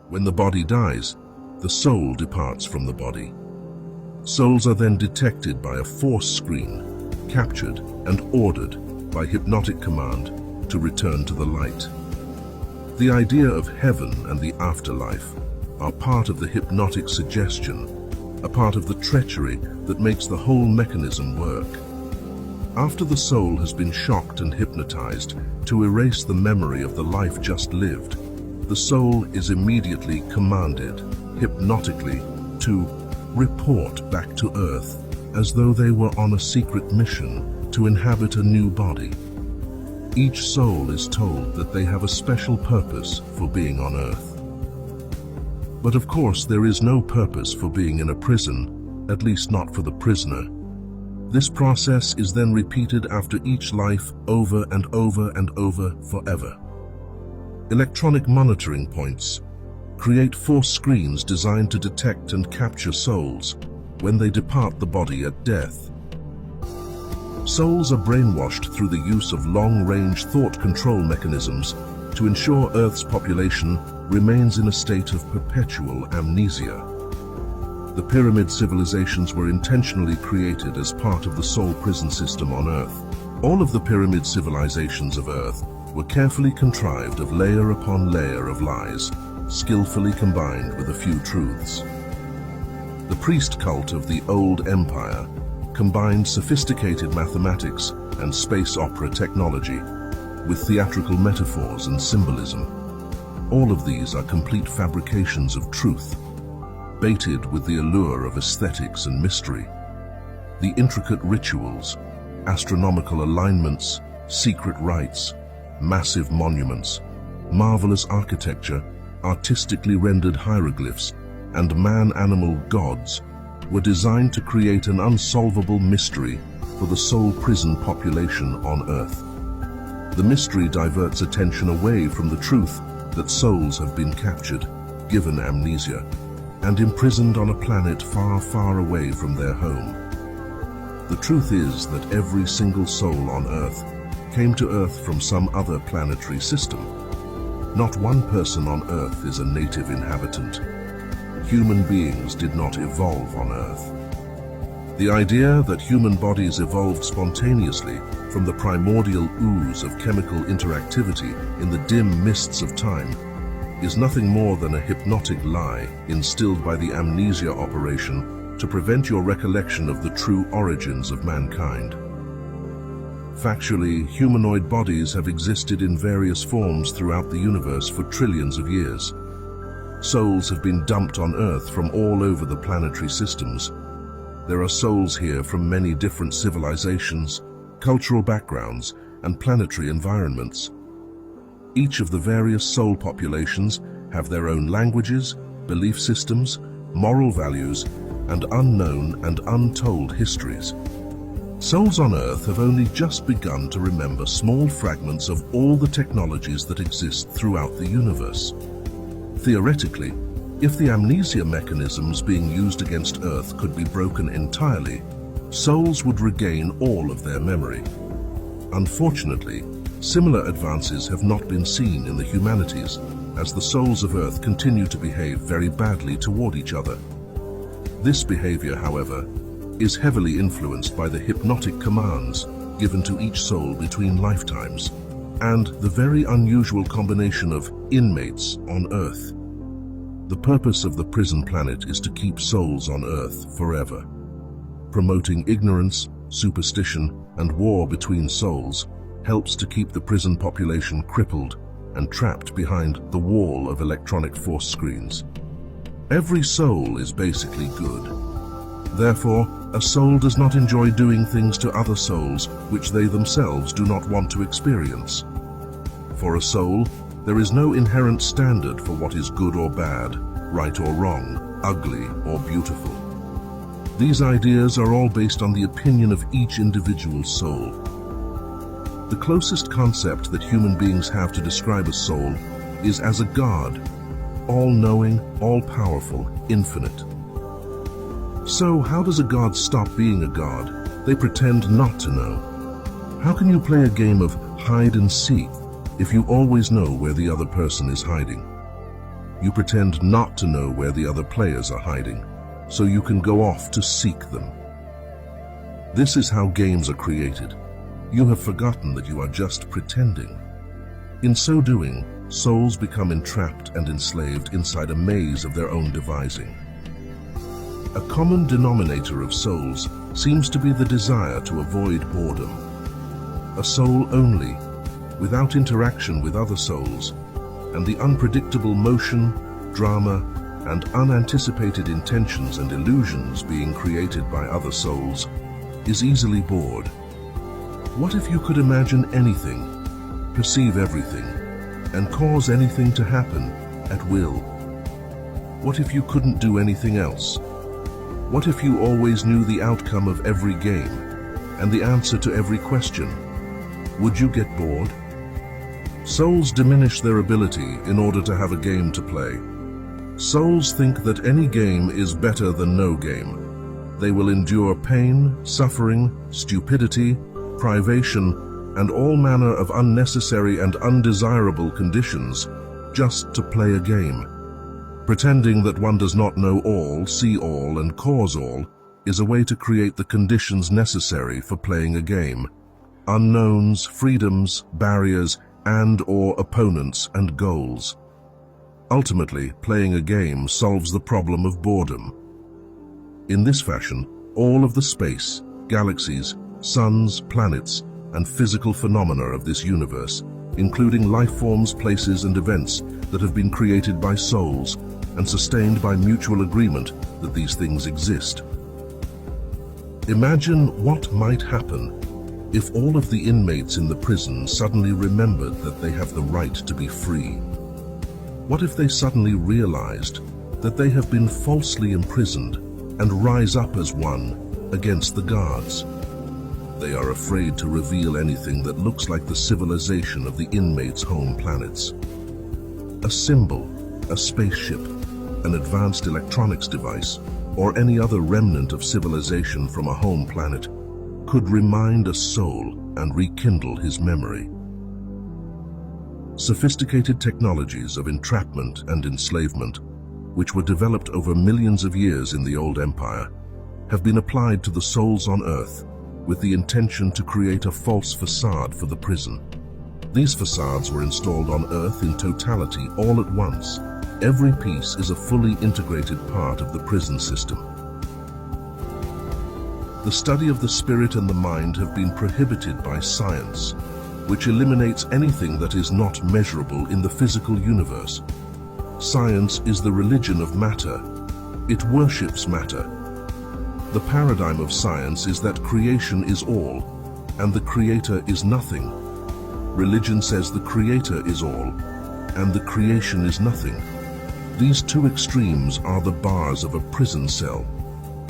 When the body dies, the soul departs from the body. Souls are then detected by a force screen, captured and ordered by hypnotic command to return to the light. The idea of heaven and the afterlife are part of the hypnotic suggestion, a part of the treachery that makes the whole mechanism work. After the soul has been shocked and hypnotized to erase the memory of the life just lived, the soul is immediately commanded, hypnotically, to report back to Earth as though they were on a secret mission to inhabit a new body. Each soul is told that they have a special purpose for being on Earth. But of course, there is no purpose for being in a prison, at least not for the prisoner. This process is then repeated after each life over and over and over forever. Electronic monitoring points create force screens designed to detect and capture souls when they depart the body at death. Souls are brainwashed through the use of long-range thought control mechanisms to ensure Earth's population remains in a state of perpetual amnesia. The pyramid civilizations were intentionally created as part of the soul prison system on Earth. All of the pyramid civilizations of Earth were carefully contrived of layer upon layer of lies, skillfully combined with a few truths. The priest cult of the old empire combined sophisticated mathematics and space opera technology with theatrical metaphors and symbolism. All of these are complete fabrications of truth, baited with the allure of aesthetics and mystery. The intricate rituals, astronomical alignments, secret rites, massive monuments, marvelous architecture, artistically rendered hieroglyphs, and man-animal gods were designed to create an unsolvable mystery for the soul prison population on Earth. The mystery diverts attention away from the truth that souls have been captured, given amnesia, and imprisoned on a planet far, far away from their home. The truth is that every single soul on Earth came to Earth from some other planetary system. Not one person on Earth is a native inhabitant. Human beings did not evolve on Earth. The idea that human bodies evolved spontaneously from the primordial ooze of chemical interactivity in the dim mists of time is nothing more than a hypnotic lie instilled by the amnesia operation to prevent your recollection of the true origins of mankind. Factually, humanoid bodies have existed in various forms throughout the universe for trillions of years. Souls have been dumped on Earth from all over the planetary systems. There are souls here from many different civilizations, cultural backgrounds, and planetary environments. Each of the various soul populations have their own languages, belief systems, moral values, and unknown and untold histories. Souls on Earth have only just begun to remember small fragments of all the technologies that exist throughout the universe. Theoretically, if the amnesia mechanisms being used against Earth could be broken entirely, souls would regain all of their memory. Unfortunately, similar advances have not been seen in the humanities, as the souls of Earth continue to behave very badly toward each other. This behavior, however, is heavily influenced by the hypnotic commands given to each soul between lifetimes, and the very unusual combination of inmates on Earth. The purpose of the prison planet is to keep souls on Earth forever. Promoting ignorance, superstition, and war between souls helps to keep the prison population crippled and trapped behind the wall of electronic force screens. Every soul is basically good. Therefore, a soul does not enjoy doing things to other souls which they themselves do not want to experience. For a soul, there is no inherent standard for what is good or bad, right or wrong, ugly or beautiful. These ideas are all based on the opinion of each individual soul. The closest concept that human beings have to describe a soul is as a god, all-knowing, all-powerful, infinite. So how does a god stop being a god? They pretend not to know. How can you play a game of hide and seek if you always know where the other person is hiding? You pretend not to know where the other players are hiding, so you can go off to seek them. This is how games are created. You have forgotten that you are just pretending. In so doing, souls become entrapped and enslaved inside a maze of their own devising. A common denominator of souls seems to be the desire to avoid boredom. A soul only, without interaction with other souls, and the unpredictable motion, drama, and unanticipated intentions and illusions being created by other souls, is easily bored. What if you could imagine anything, perceive everything, and cause anything to happen at will? What if you couldn't do anything else? What if you always knew the outcome of every game and the answer to every question? Would you get bored? Souls diminish their ability in order to have a game to play. Souls think that any game is better than no game. They will endure pain, suffering, stupidity, privation, and all manner of unnecessary and undesirable conditions just to play a game. Pretending that one does not know all, see all, and cause all is a way to create the conditions necessary for playing a game. Unknowns, freedoms, barriers, and/or opponents and goals. Ultimately, playing a game solves the problem of boredom. In this fashion, all of the space, galaxies, suns, planets, and physical phenomena of this universe, including life forms, places, and events that have been created by souls and sustained by mutual agreement that these things exist. Imagine what might happen if all of the inmates in the prison suddenly remembered that they have the right to be free. What if they suddenly realized that they have been falsely imprisoned and rise up as one against the guards? They are afraid to reveal anything that looks like the civilization of the inmates' home planets. A symbol, a spaceship, an advanced electronics device, or any other remnant of civilization from a home planet could remind a soul and rekindle his memory. Sophisticated technologies of entrapment and enslavement, which were developed over millions of years in the old empire, have been applied to the souls on Earth with the intention to create a false facade for the prison. These facades were installed on Earth in totality all at once. Every piece is a fully integrated part of the prison system. The study of the spirit and the mind have been prohibited by science, which eliminates anything that is not measurable in the physical universe. Science is the religion of matter. It worships matter. The paradigm of science is that creation is all, and the creator is nothing. Religion says the creator is all, and the creation is nothing. These two extremes are the bars of a prison cell.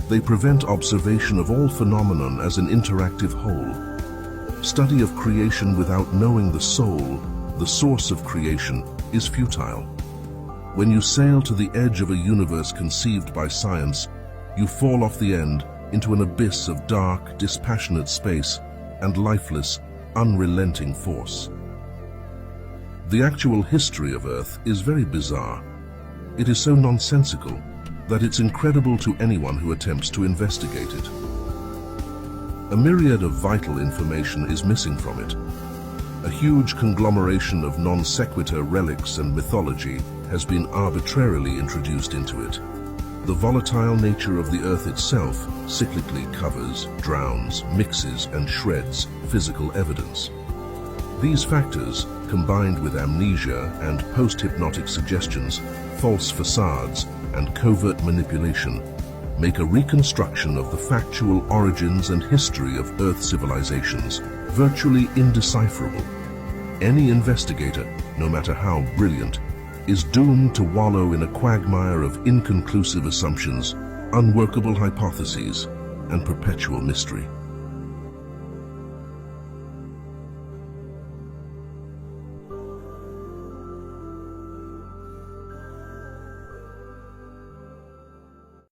They prevent observation of all phenomenon as an interactive whole. Study of creation without knowing the soul, the source of creation, is futile. When you sail to the edge of a universe conceived by science, you fall off the end into an abyss of dark, dispassionate space and lifeless, unrelenting force. The actual history of Earth is very bizarre. It is so nonsensical that it's incredible to anyone who attempts to investigate it. A myriad of vital information is missing from it. A huge conglomeration of non sequitur relics and mythology has been arbitrarily introduced into it. The volatile nature of the Earth itself cyclically covers, drowns, mixes, and shreds physical evidence. These factors, combined with amnesia and post-hypnotic suggestions, false facades, and covert manipulation, make a reconstruction of the factual origins and history of Earth civilizations virtually indecipherable. Any investigator, no matter how brilliant, is doomed to wallow in a quagmire of inconclusive assumptions, unworkable hypotheses, and perpetual mystery.